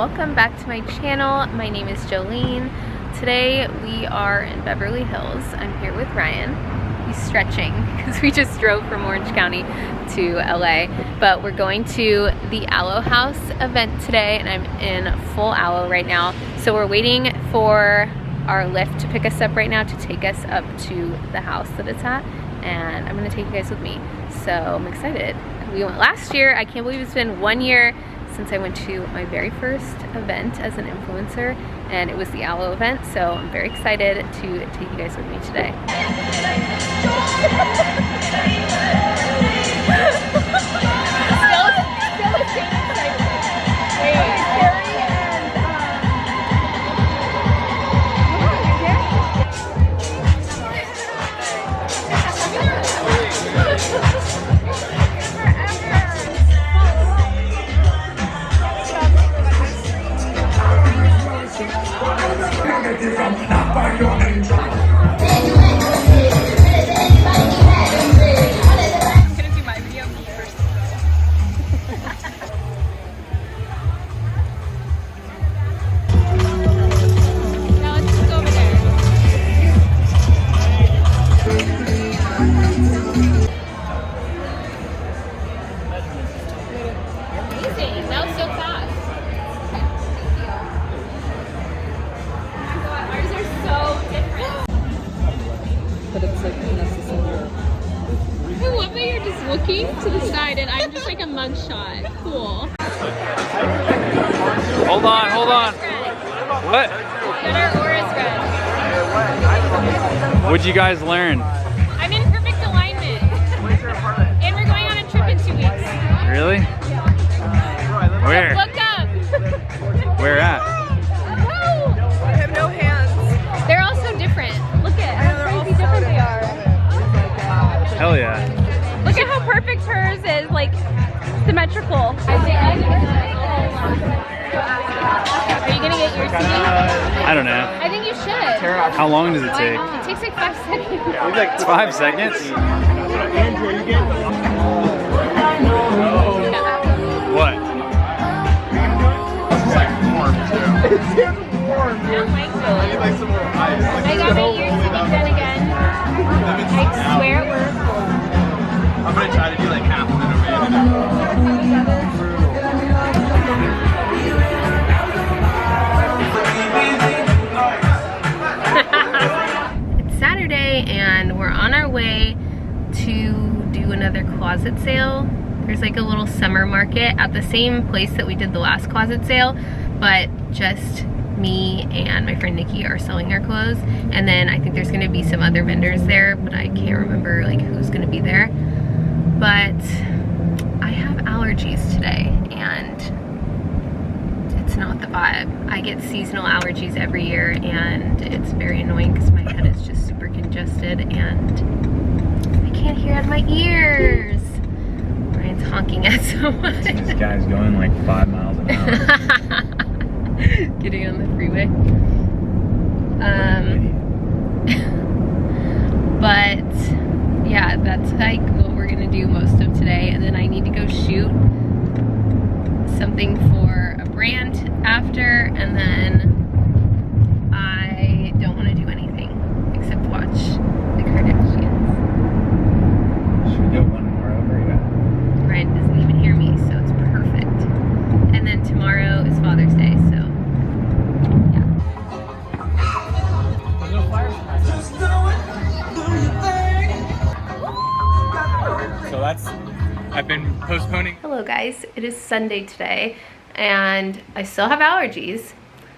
welcome back to my channel. My name is Jolene. Today we are in Beverly Hills. I'm here with Ryan. He's stretching because we just drove from Orange County to LA, but we're going to the Alo House event today, and I'm in full aloe right now. So we're waiting for our Lyft to pick us up right now to take us up to the house that it's at, and I'm gonna take you guys with me. So I'm excited. We went last year. I can't believe it's been 1 year since I went to my very first event as an influencer, and it was the Alo event, so I'm very excited to take you guys with me today. Looking to the side, and I'm just like a mugshot. Cool. Hold on. What? Our aura's red. What'd you guys learn? I'm in perfect alignment. And we're going on a trip in 2 weeks. Really? Where? Look up. Where at? I have no hands. They're all so different. Look at how crazy different they are. Hell yeah. Look at how perfect hers is, like symmetrical. Are you gonna get yours today? I don't know. I think you should. How long does it take? It takes like 5 seconds. Like 5 seconds? What? It's warm. I don't like I need like some more ice. Like, I got my ears to be done again. I swear it works. I'm gonna try to do like half of it It's Saturday and we're on our way to do another closet sale. There's like a little summer market at the same place that we did the last closet sale, but just me and my friend Nikki are selling our clothes, and then I think there's gonna be some other vendors there, but I can't remember like who's gonna be there. But I have allergies today and it's not the vibe. I get seasonal allergies every year and it's very annoying because my head is just super congested and I can't hear out of my ears. Ryan's honking at someone. This guy's going like 5 miles an hour. Getting on the freeway. But yeah, that's like what we're gonna do most of today, and then I need to go shoot something for a brand after, and then I don't want to do anything except watch the Kardashians. Should we go one more over? Yeah. Ryan doesn't even hear me, so it's perfect. And then tomorrow is Father's Day, so yeah. So I've been postponing. Hello guys, it is Sunday today and I still have allergies.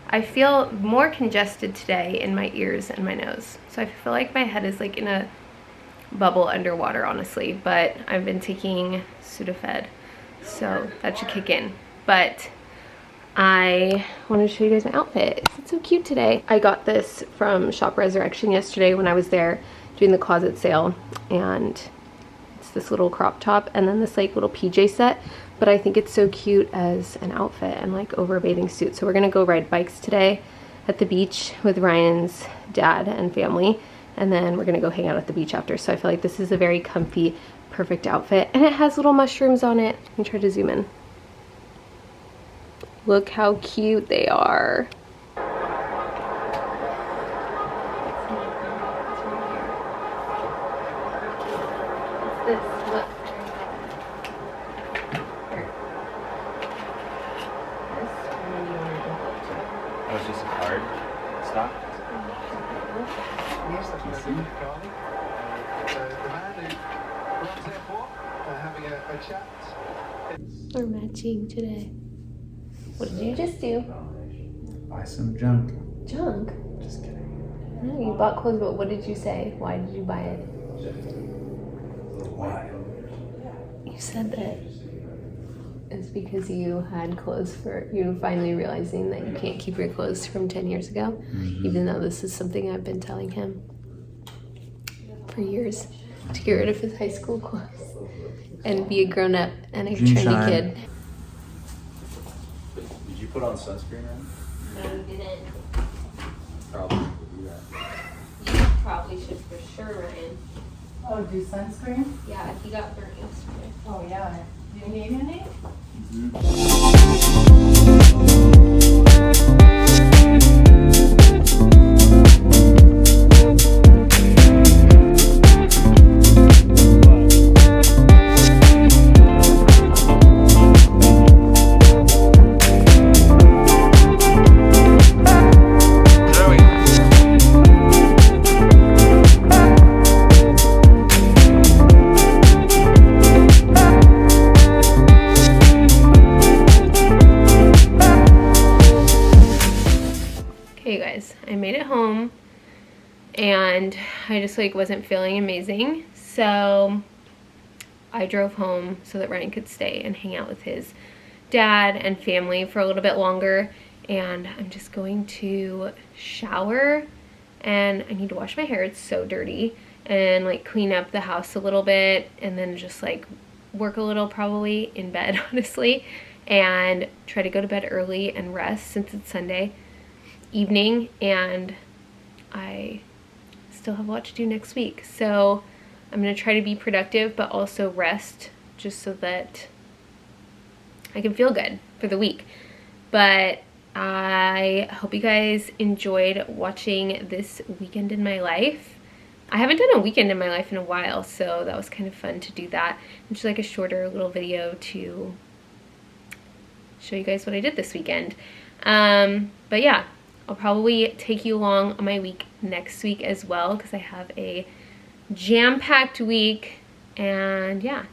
I feel more congested today in my ears and my nose. So I feel like my head is like in a bubble underwater, honestly, but I've been taking Sudafed, so that should kick in. But I wanted to show you guys my outfit. It's so cute today. I got this from Shop Resurrection yesterday when I was there doing the closet sale, and it's this little crop top and then this like little PJ set, but I think it's so cute as an outfit and like over a bathing suit. So we're gonna go ride bikes today at the beach with Ryan's dad and family, and then we're gonna go hang out at the beach after. So I feel like this is a very comfy, perfect outfit, and it has little mushrooms on it. Let me try to zoom in. Look how cute they are. This look. That was just a card. Stop. Here's the man who runs airport, having a chat. We're matching today. What did you just do? Buy some junk. Junk? Just kidding. No, you bought clothes, but what did you say? Why did you buy it? Why? You said that it's because you had clothes for, you finally realizing that you can't keep your clothes from 10 years ago, even though this is something I've been telling him for years, to get rid of his high school clothes and be a grown-up and a trendy kid. Did you put on sunscreen, man? No, I didn't. Probably should do that. You probably should for sure, Ryan. Oh, do sunscreen? Yeah, he got burnt yesterday. Oh, yeah. Do you need any? Okay, guys, I made it home and I just like wasn't feeling amazing, so I drove home so that Ryan could stay and hang out with his dad and family for a little bit longer. And I'm just going to shower and I need to wash my hair, it's so dirty, and like clean up the house a little bit, and then just like work a little probably in bed honestly, and try to go to bed early and rest since it's Sunday evening and I still have a lot to do next week. So I'm gonna try to be productive but also rest, just so that I can feel good for the week. But I hope you guys enjoyed watching this weekend in my life. I haven't done a weekend in my life in a while, so that was kind of fun to do that. It's just like a shorter little video to show you guys what I did this weekend. But yeah, I'll probably take you along on my week next week as well, because I have a jam-packed week. And yeah,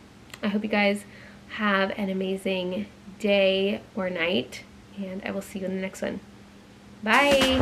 I hope you guys have an amazing day or night, and I will see you in the next one. Bye!